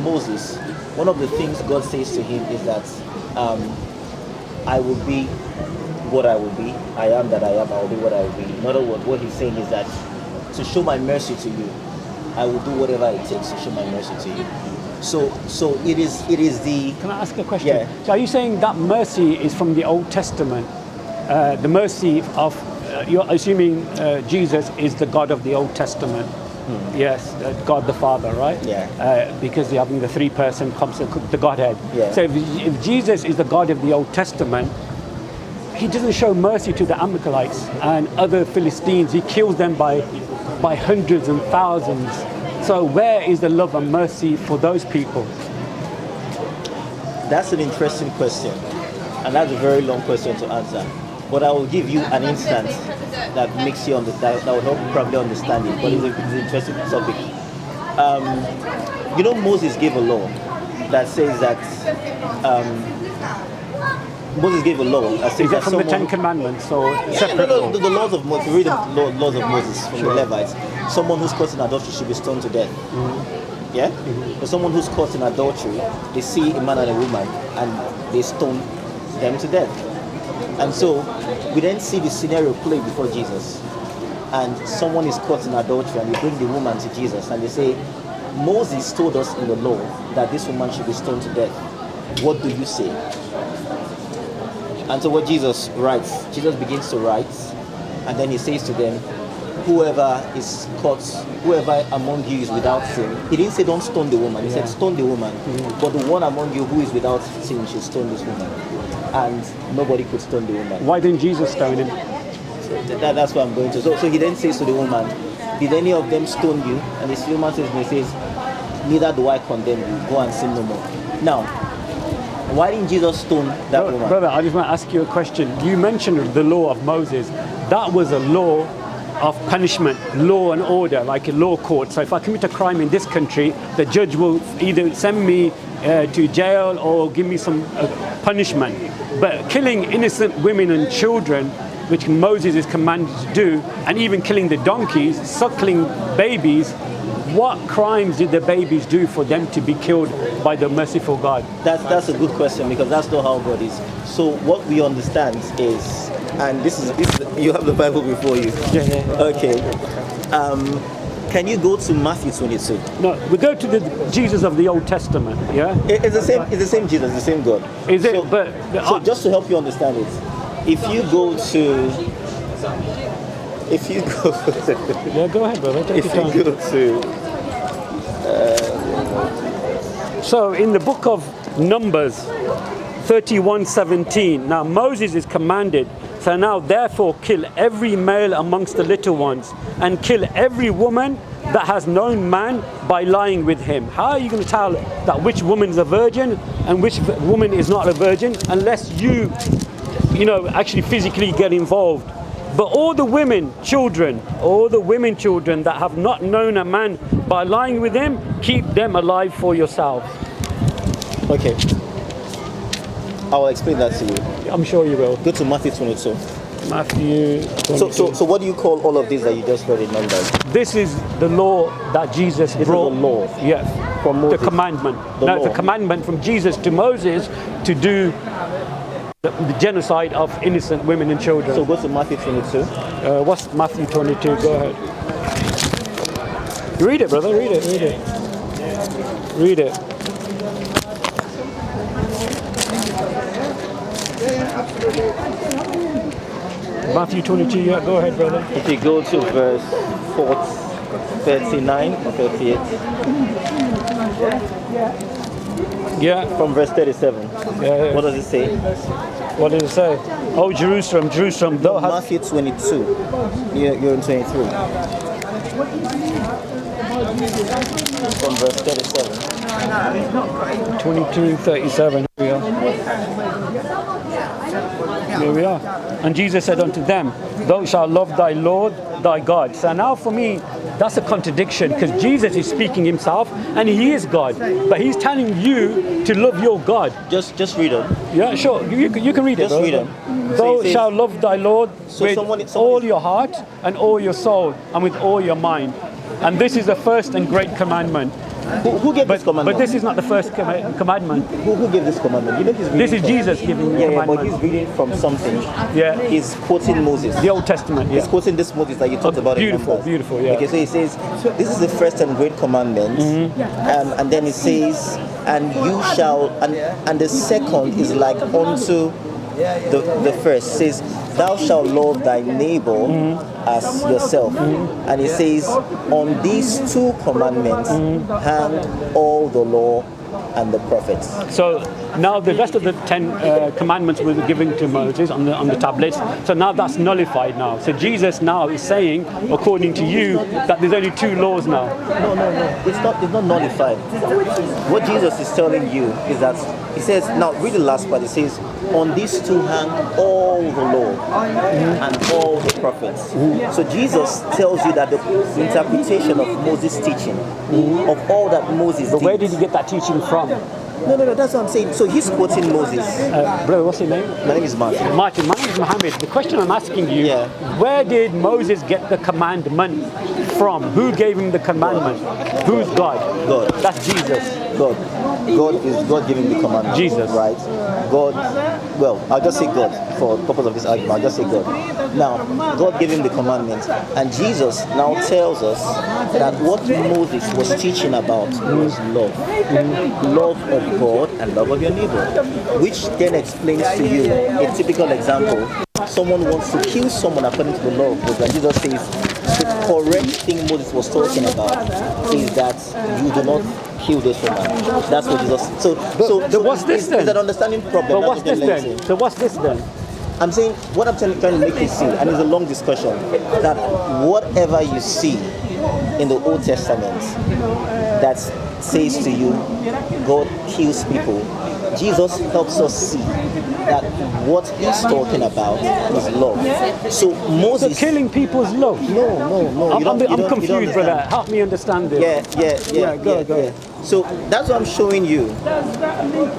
Moses, one of the things God says to him is that I will be what I will be. I am that I am. I will be what I will be. In other words, what he's saying is that to show my mercy to you, I will do whatever it takes to show my mercy to you. So it is the. Can I ask a question? Yeah. So are you saying that mercy is from the Old Testament? The mercy of you're assuming Jesus is the God of the Old Testament. Yes, God the Father, right? Yeah. Because you're having the three-person the Godhead. Yeah. So if Jesus is the God of the Old Testament, he doesn't show mercy to the Amalekites and other Philistines. He kills them by hundreds and thousands. So where is the love and mercy for those people? That's an interesting question, and that's a very long question to answer. But I will give you an instance that makes you understand, that will help you probably understand it. But it's an interesting topic. Moses gave a law that says that Moses gave a law that says Is that that from the Ten Commandments or separate law? the laws of Moses. Read the laws of Moses from the Levites. Someone who's caught in adultery should be stoned to death. Yeah? For someone who's caught in adultery, they see a man and a woman and they stone them to death. And so we then see the scenario play before Jesus. And someone is caught in adultery and they bring the woman to Jesus and they say, Moses told us in the law that this woman should be stoned to death. What do you say? And so what Jesus writes, Jesus begins to write, and then he says to them, whoever is caught, whoever among you is without sin. He didn't say don't stone the woman, he said stone the woman. But the one among you who is without sin should stone this woman. And nobody could stone the woman. Why didn't Jesus stone him? That's what I'm going to. So he then says to the woman, did any of them stone you? And the woman says, neither do I condemn you. Go and sin no more. Now, why didn't Jesus stone that woman? Brother, I just want to ask you a question. You mentioned the law of Moses. That was a law of punishment, law and order, like a law court. So if I commit a crime in this country, the judge will either send me to jail or give me some punishment. But killing innocent women and children, which Moses is commanded to do, and even killing the donkeys, suckling babies, what crimes did the babies do for them to be killed by the merciful God? That's a good question, because that's not how God is. So what we understand is, and this is you have the Bible before you. Yeah. Okay. Can you go to Matthew 22? No, we go to the Jesus of the Old Testament. Yeah. It's the same. It's the same Jesus, the same God. Is it? So just to help you understand it, if you go. Yeah, go ahead, brother. Take your time. If you go to. So in the book of Numbers 31:17, now Moses is commanded, so now therefore kill every male amongst the little ones, and kill every woman that has known man by lying with him. How are you going to tell that which woman is a virgin and which woman is not a virgin unless you actually physically get involved? But all the women children that have not known a man by lying with him, keep them alive for yourself. Okay. I will explain that to you. I'm sure you will. Go to Matthew 22. Matthew 22. So what do you call all of these that you just read in Numbers? This is the law that Jesus brought. Is the law. Yes. From Moses. The commandment. Law. The commandment from Jesus to Moses to do the genocide of innocent women and children. So go to Matthew 22. What's Matthew 22? Go ahead. Read it, brother. Read it. Matthew 22, yeah, go ahead, brother. If you go to verse 39 or 38. Yeah. From verse 37. Yeah. What does it say? What does it say? Oh, Jerusalem, Jerusalem. No, Matthew 22. You're in 23. From verse 37. 22:37. Here we are. And Jesus said unto them, thou shalt love thy Lord thy God. So now for me, that's a contradiction, because Jesus is speaking himself and he is God. But he's telling you to love your God. Just read it. Yeah, sure. You can read it. Just read it. Thou shalt love thy Lord with all your heart and all your soul and with all your mind. And this is the first and great commandment. Who gave this commandment? But this is not the first commandment. Who gave this commandment? You know he's reading This is from, Jesus giving the yeah, commandment. but he's reading from something. Yeah. He's quoting Moses. The Old Testament, yeah. He's quoting this Moses that you talked about Beautiful, in Numbers. beautiful, yeah. Okay, so he says, this is the first and great commandment. And then it says, and you shall, and the second is like unto the first. It says, thou shalt love thy neighbor as yourself. And it says, on these two commandments hang all the law and the prophets. So now the rest of the 10 commandments were given to Moses on the tablets. So now that's nullified now. So Jesus now is saying, according to you, that there's only 2 laws now. No. It's not nullified. What Jesus is telling you is that he says, now read the last part. It says, on these two hang all the law and all the prophets. So Jesus tells you that the interpretation of Moses' teaching, of all that Moses But did. where did he get that teaching from? No, that's what I'm saying. So he's quoting Moses. Brother, what's your name? My name is Martin. Martin, my name is Mohammed. The question I'm asking you, Yeah. where did Moses get the commandment from? Who gave him the commandment? Who's God? God. That's Jesus. God. God is God giving the commandment. Jesus. Right? God, well, I'll just say God for the purpose of this argument. I'll just say God. Now, God gave him the commandment. And Jesus now tells us that what Moses was teaching about was love. Love of God and love of your neighbor. Which then explains to you a typical example. Someone wants to kill someone according to the law of God. And Jesus says, the correct thing Moses was talking about is that you do not kill this woman. That's what Jesus. So what's this then? It's an understanding problem. But what's this then? So what's this then? I'm saying what I'm trying to make you see, and it's a long discussion, that whatever you see in the Old Testament that says to you, God kills people, Jesus helps us see that what he's talking about is love. So Moses. So killing people's love. No. I'm confused, brother. Help me understand this. Yeah. Go. So that's what I'm showing you,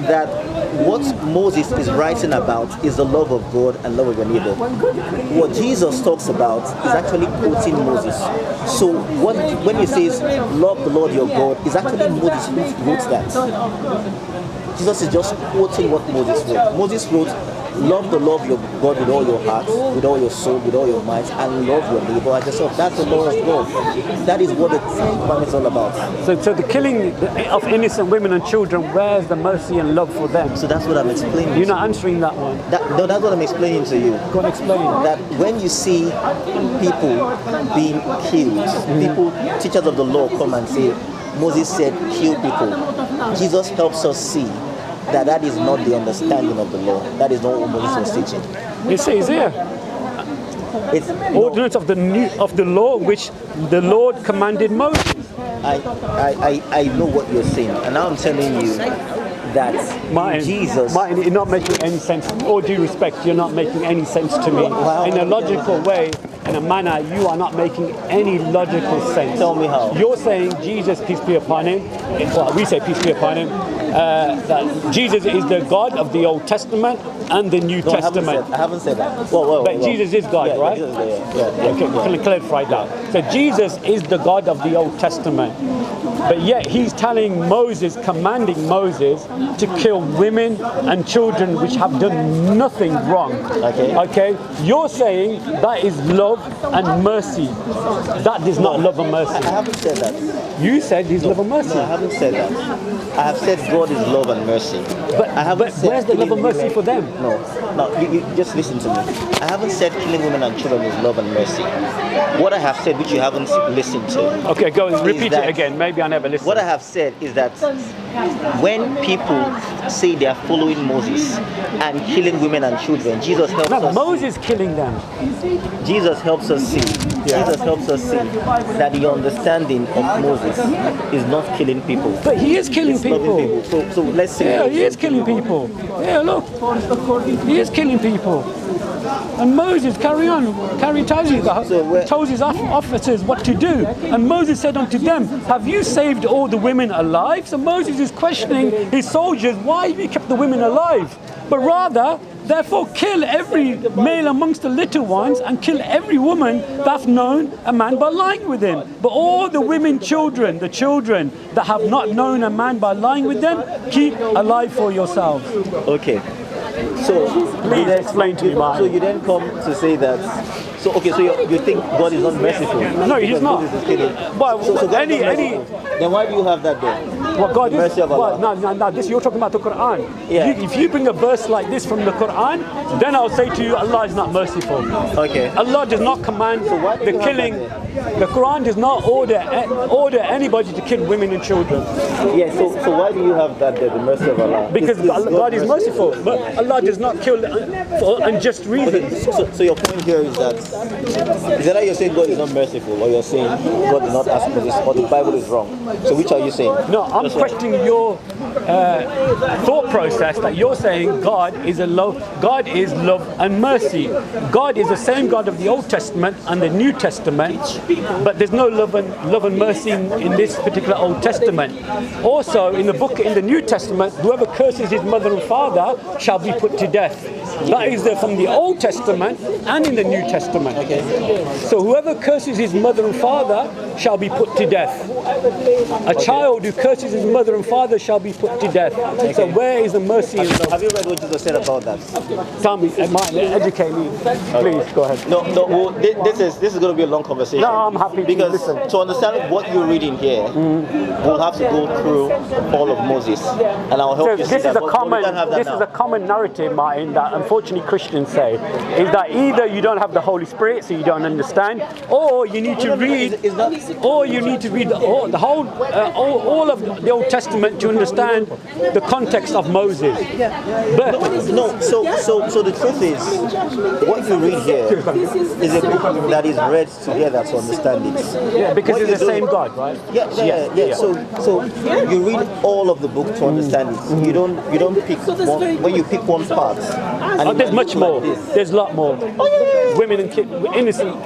that what Moses is writing about is the love of God and love of your neighbor. What Jesus talks about is actually quoting Moses. So when he says love the Lord your God, is actually Moses who wrote that. Jesus is just quoting what Moses wrote. Moses wrote, love the Lord your God with all your heart, with all your soul, with all your might, and love your neighbor as yourself. That's the law of God. That is what the commandment is all about. So the killing of innocent women and children, where's the mercy and love for them? So that's what I'm explaining. You're not answering that one. No, that's what I'm explaining to you. Go and explain. That when you see people being killed, people, teachers of the law come and say, Moses said, kill people. Jesus helps us see that is not the understanding of the law. That is not what Moses was teaching. It says here, It's ordinance of the law which the Lord commanded Moses. I know what you're saying, and now I'm telling you that Martin, you're not making any sense. All due respect, you're not making any sense to me. In a logical way, in a manner, you are not making any logical sense. Tell me how. You're saying Jesus, peace be upon him, well, we say peace be upon him, that Jesus is the God of the Old Testament and the New Testament. I haven't said that. Well, But Jesus is God, right? Yeah. Clarify that. So Jesus is the God of the Old Testament. But yet he's telling Moses, commanding Moses to kill women and children which have done nothing wrong. Okay? You're saying that is love and mercy. That is not love and mercy. I haven't said that. You said he's love and mercy. No, I haven't said that. I have said God is love and mercy. But said where's the love and mercy for them? No, you just listen to me. I haven't said killing women and children is love and mercy. What I have said, which you haven't listened to. Okay, go repeat it again. Maybe I never listened. What I have said is that when people say they are following Moses and killing women and children, Jesus helps us. Moses killing them. Jesus helps us see. Jesus helps us see that the understanding of Moses is not killing people. But he is killing people. So let's say. Yeah, he is killing people. Yeah, look. He is killing people. And Moses, tells his officers what to do. And Moses said unto them, have you saved all the women alive? So Moses is questioning his soldiers, why have you kept the women alive? But rather, Therefore, kill every male amongst the little ones, and kill every woman that's known a man by lying with him. But all the women, children, the children that have not known a man by lying with them, keep alive for yourselves. Okay. So Please explain to me, man. So you then come to say that. So okay, so you think God is not merciful? No, he's not. But So God is not any merciful. Then why do you have that then? what God is? Mercy of Allah. No. This you're talking about the Quran. Yeah. If you bring a verse like this from the Quran, then I'll say to you, Allah is not merciful. Okay. Allah does not command why do the you have killing. that The Quran does not order anybody to kill women and children. Yeah. So why do you have that there, the mercy of Allah? Because Is God is merciful, but Allah does not kill for unjust reasons. So your point here is that either you're saying God is not merciful, or you're saying God did not ask for this, or the Bible is wrong. So which are you saying? No, I'm questioning your thought process that you're saying God is love and mercy. God is the same God of the Old Testament and the New Testament, but there's no love and mercy in this particular Old Testament. Also, in the New Testament, whoever curses his mother and father shall be put to death. That is from the Old Testament and in the New Testament. Okay. So whoever curses his mother and father shall be put to death. A child who curses his mother and father shall be put to death. So where is the mercy in love? Have you read what Jesus said about that? Tell me, educate me. Please, go ahead. No. Well, this is going to be a long conversation. No, I'm happy to because listen. to understand what you're reading here, we'll have to go through all of Moses, and I'll help you see This that. is a but we common. can't have that This now. is a common narrative, Martin, that unfortunately Christians say is that either you don't have the Holy Spirit, so you don't understand, or you need to read, or you need to read all of the Old Testament to understand the context of Moses. But No, so the truth is, what you read here is a book that is read together to understand it. yeah, because What it's you the do- same God, right? Yeah. So you read all of the book to understand it. You don't pick one, when you pick one part. And Oh, it there's might much look more. like this. There's a lot more. Women and kids, innocent.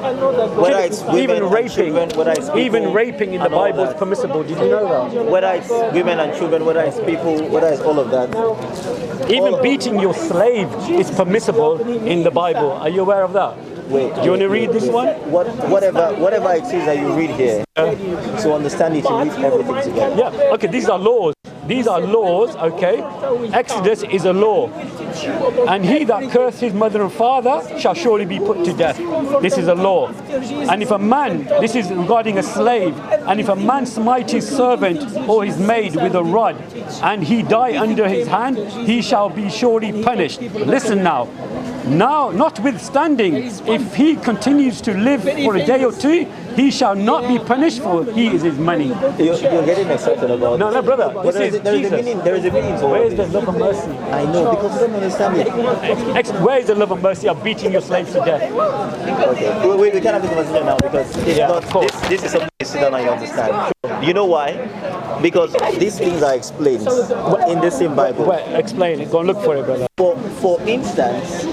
Whether it's women even and raping, children, whether it's even people raping in the and all Bible is that. permissible. Did you know that? Whether it's women and children, whether it's people, whether it's all of that. Even beating your slave is permissible in the Bible. Are you aware of that? Wait, Do you want to read this one? Whatever it is that you read here, to understand it, you read everything together. Yeah. Okay. These are laws. These are laws. Okay. Exodus is a law. And he that cursed his mother and father shall surely be put to death. This is a law. And if a man, this is regarding a slave, and if a man smite his servant or his maid with a rod, and he die under his hand, he shall be surely punished. Listen now. Now, notwithstanding, if he continues to live for a day or two, he shall not be punished, for he is his money. You're getting excited about No, no, brother. But This there is is a Jesus. meaning. There is a meaning to all Where of is the this. love and mercy? I know, because you don't understand it. Where is the love and mercy of beating your slaves to death? Okay. We can't have this conversation now because it's Yeah, not, of course. this is something you sit down and you understand. You know why? Because these things are explained in the same Bible. Where, explain it. Go and look for it, brother. For instance,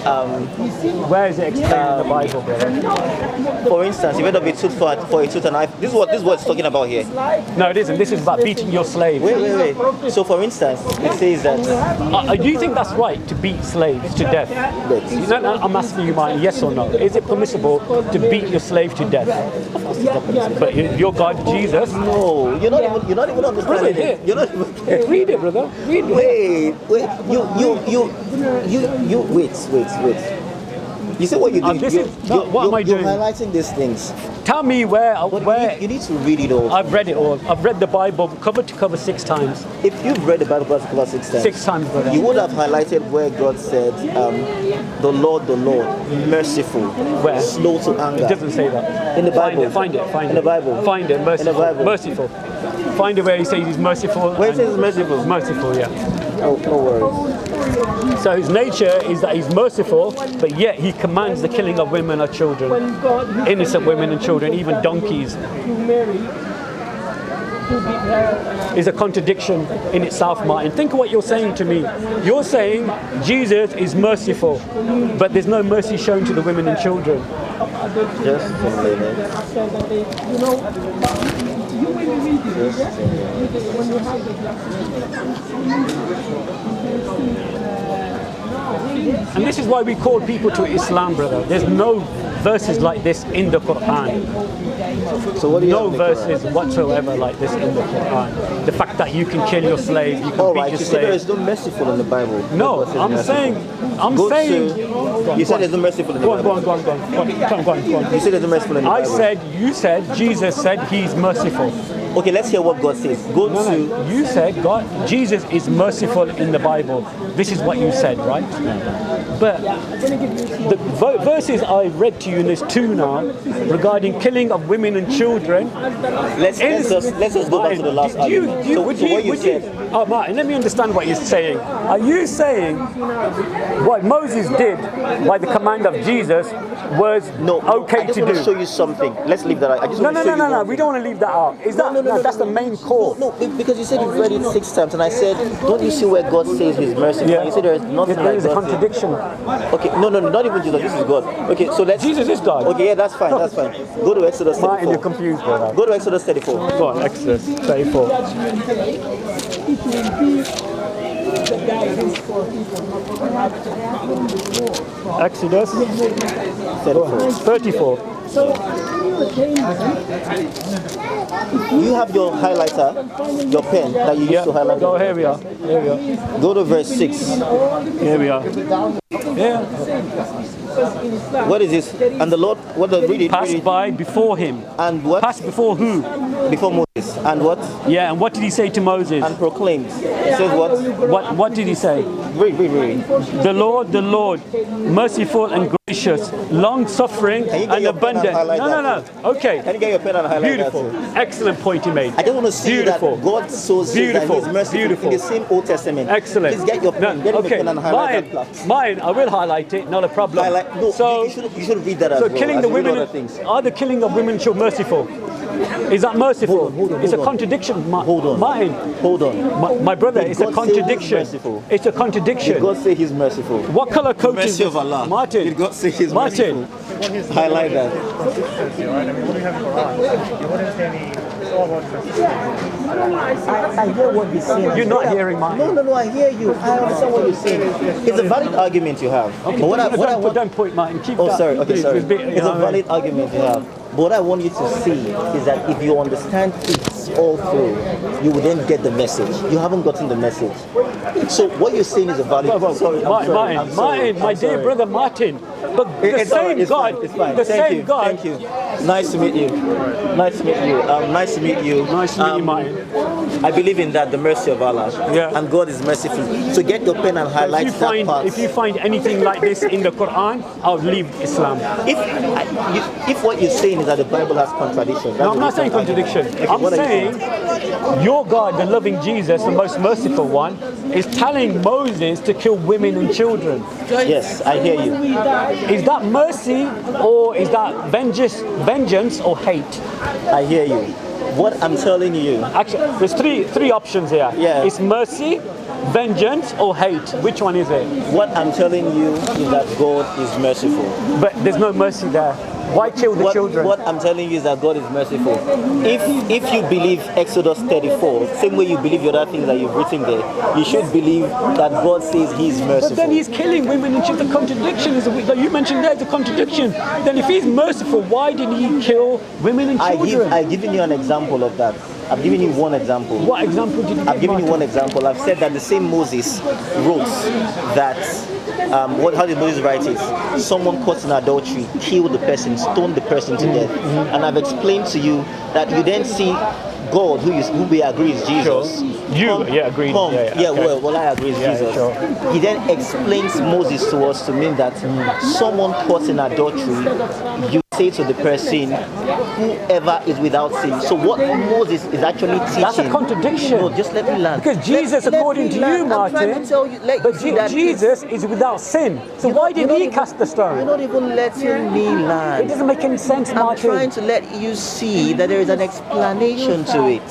Where is it explained in the Bible, brother? for instance, if you end up a tooth for a tooth and eye, this is what it's talking about here. No, it isn't. This is about beating your slave. Wait. So for instance, it says that Do you think that's right to beat slaves to death? Wait. You know, I'm asking you, Martin, yes or no? Is it permissible to beat your slave to death? But your God, Jesus. no, you're not even understanding Brother, it. You're not even. Read it, brother. Read it. Wait. You wait. You see what you're doing? This is- no, what am I doing? You're highlighting these things. Tell me where. You need to read it all. I've read it all. I've read the Bible cover to cover 6 times. If you've read the Bible cover to cover 6 times, 6 times, brother. you would have highlighted where God said, the Lord, merciful, Where? slow to anger. It doesn't say that. In the Bible. Find it. In the Bible. Find it. Merciful. In the Bible. Merciful. Find it where he says he's merciful. Where it and- says merciful. Merciful, yeah. No worries. So his nature is that he's merciful, but yet he commands the killing of women or children, innocent women and children, even donkeys. Is a contradiction in itself, Martin. Think of what you're saying to me. You're saying Jesus is merciful, but there's no mercy shown to the women and children. Just a minute. And this is why we call people to Islam, brother. There's no verses like this in the Quran. So what do you No have in the Quran? verses whatsoever like this in the Quran. The fact that you can kill your slave, you can All beat right, your you said there slave. is no merciful in the Bible. No, God says I'm merciful. saying, Go to, you said there's no merciful in the Go on, Bible. go on, go on, go on, go on, go on, go on. You said there's no merciful in the I Bible. said, you said, Jesus said he's merciful. Okay, let's hear what God says. Go No, to. no, you said Jesus is merciful in the Bible. This is what you said, right? But the verses I read to you, and there's two now, regarding killing of women and children. Let's just go back to the last argument. So what you said. Oh, Martin, let me understand what you're saying. Are you saying what Moses did by the command of Jesus was okay I just to want do? to show you something. Let's leave that out. I just want to show you No. one We thing. don't want to leave that out. Is that that's the main core? No, because you said you've read it 6 times, and I said, don't you see where God says He's merciful? Yeah. And you said there is nothing There like is a God says. contradiction. Okay, no, not even Jesus. This is God. Okay, so let's. Jesus is God. Okay, yeah, that's fine. That's fine. Go to Exodus Martin, you're 34. confused, brother. Go to Exodus 34. Go on, Exodus 34. Exodus 34. You have your highlighter, your pen that you used to highlight. Go, here we are. Here we are. Go to verse 6. Here we are. Yeah. What is this? And the Lord, what does read it? Passed by before him. And what? Passed before who? Before Moses. And what? Yeah, and what did he say to Moses? And proclaimed. It says what? What did he say? Read. The Lord, merciful and gracious, long-suffering Can you get and your pen and abundant. highlight No. that? Okay. Can you get your pen and highlight Beautiful. that too? Excellent point you made. I just want to see Beautiful. that God so says that Beautiful. He's merciful Beautiful. in the same Old Testament. Excellent. Please get your pen, get okay. your pen and highlight that. Mine, I will highlight it, not a problem. Highlight. No, so, you should read that as so well. killing as the you read women, other things. are the killing of women children merciful? Is that merciful? Hold on, it's a hold on. contradiction. Hold on. Mine. Hold on. My brother, Did it's a God say He's contradiction. merciful? It's a contradiction. Did God say He's merciful? What color coat is Mercy of Allah. Martin? Did God say He's Martin. merciful? Highlight that. I hear what he's saying. You're not hearing mine. No, I hear you. I understand what you're saying. It's a valid argument you have. Okay, But what I want. don't point, Martin. Keep Oh, that. sorry. Okay, Please, sorry. it's It's a valid argument you have. But what I want you to see is that if you understand it all through, you will then get the message. You haven't gotten the message. So what you're saying is a valid. Sorry, I'm sorry. I'm sorry. Martin, my I'm dear sorry. brother Martin. But the It's all right, same it's God, fine, it's fine. the Thank same you, God. Thank you. Nice to meet you. Nice to meet you. Nice to meet you. Nice to meet you, Martin. I believe in that, the mercy of Allah. Yeah. And God is merciful. So get your pen and highlight that part. If you find anything like this in the Quran, I'll leave Islam. If what you're saying is that the Bible has contradictions, No, I'm not saying contradiction. I'm what are you saying your God, the loving Jesus, the most merciful one, is telling Moses to kill women and children. Yes, I hear you. Is that mercy or is that vengeance or hate? I hear you. What I'm telling you, Actually, there's three options here. Yeah. It's mercy, vengeance, or hate. Which one is it? what I'm telling you is that God is merciful. But there's no mercy there. Why kill the children? What I'm telling you is that God is merciful. If you believe Exodus 34, same way you believe the other things that you've written there, you should believe that God says He's merciful. But then he's killing women and children. The contradiction is that you mentioned there's a contradiction. Then if he's merciful, why didn't he kill women and children? I've given you an example of that. I've given you one example. What example did you give? I've given you Martin? one example. I've said that the same Moses wrote that. How did Moses write it? Someone caught in adultery, killed the person, stoned the person to death. And I've explained to you that you then see God, who we agree is Jesus. Agreed. Come. Yeah, okay. Well, I agree it's Jesus. Sure. He then explains Moses to us to mean that someone caught in adultery, you say to the person, whoever is without sin. So what Moses is actually teaching. That's a contradiction. No, just let me learn. Because Jesus, according to you, Martin, I'm trying to tell you, Jesus is without sin. So why didn't he cast the You're stone? not even letting me learn. It doesn't make any sense, I'm Martin. trying to let you see that there is an explanation to it.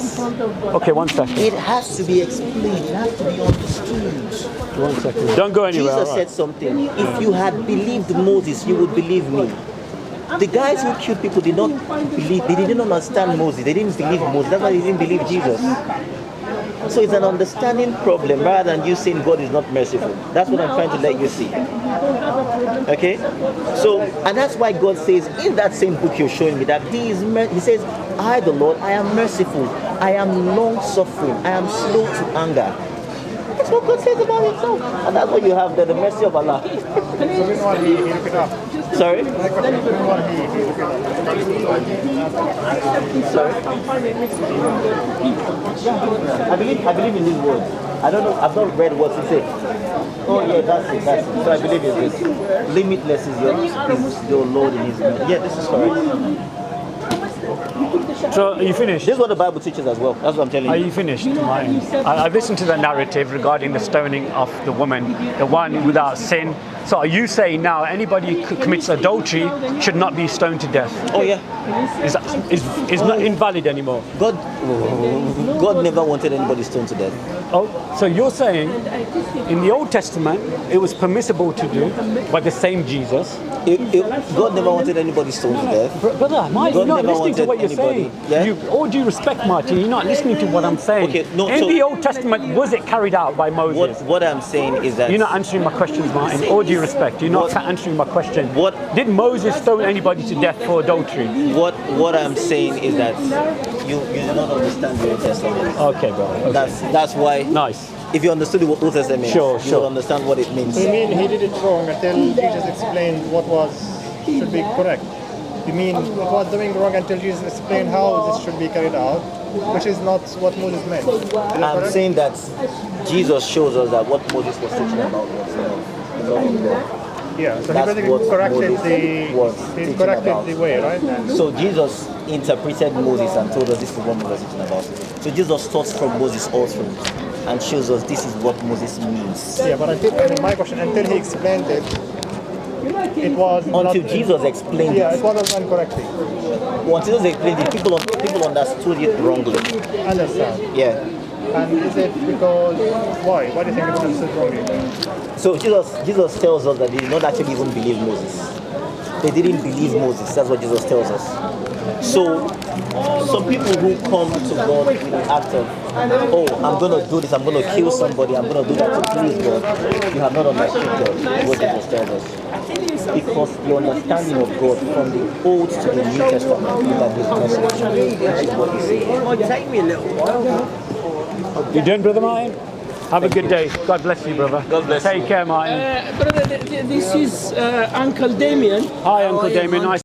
Okay, 1 second. It has to be explained. It has to be understood. 1 second. Don't go anywhere. Jesus all said something. If you had believed Moses, you would believe me. The guys who killed people did not believe. They didn't understand Moses. They didn't believe Moses. That's why they didn't believe Jesus. So it's an understanding problem rather than you saying God is not merciful. That's what I'm trying to let you see. Okay? So, and that's why God says in that same book you're showing me that He says, I, the Lord, I am merciful. I am long suffering. I am slow to anger. That's what God says about Himself. And that's what you have there, the mercy of Allah. Sorry? Sorry? I believe in this word. I don't know, I've not read what it says. Oh yeah, that's it. So I believe in this. Limitless is your Lord in His name. Yeah, this is correct. So are you finished? This is what the Bible teaches as well. That's what I'm telling Are you. you finished? I've listened to the narrative regarding the stoning of the woman, the one without sin. So are you saying now anybody who commits adultery should not be stoned to death? Oh yeah. Is not invalid anymore? God never wanted anybody stoned to death. Oh, so you're saying in the Old Testament it was permissible to do by the same Jesus? God never wanted anybody stoned to death. Brother, Martin, you're not listening to what you're saying. Yeah? All due respect, Martin, you're not listening to what I'm saying. Okay, no, in the Old Testament, was it carried out by Moses? What I'm saying is that You're not answering my questions, Martin. All due respect, you're not answering my question. What did Moses stone anybody to death for adultery? What I'm saying is that you do not understand the Old Testament. Okay, bro. Okay. That's why. Nice. If you understood what Old Testament means, you'll understand what it means. So you mean he did it wrong until Jesus explained what should be correct? You mean it was doing wrong until Jesus explained how this should be carried out, which is not what Moses meant? I'm saying that Jesus shows us that what Moses was teaching about was the love of God. Yeah, so That's he basically corrected about the way, right? So Jesus interpreted Moses and told us this is what Moses was teaching about. So Jesus taught from Moses also and shows us this is what Moses means. Yeah, but my question, until he explained it, it was until Jesus explained it. Yeah, it wasn't done correctly. Once Jesus explained it, people understood it wrongly. Understand. Yeah. And is it because why? Why do you think people understood wrongly? So Jesus tells us that they did not actually even believe Moses. They didn't believe Moses. That's what Jesus tells us. So some people who come to God with the act of, oh, I'm going to do this, I'm going to kill somebody, I'm going to do that to please God, you have not understood God, what Jesus tells us. Because the understanding of God from the Old to the New Testament is that His message, which is what He says. It might take me a little while. You doing, Brother Martin? Have a good day. God bless you, brother. God bless you. Take care, Martin. Brother, this is Uncle Damien. Hi, Uncle Damien. Nice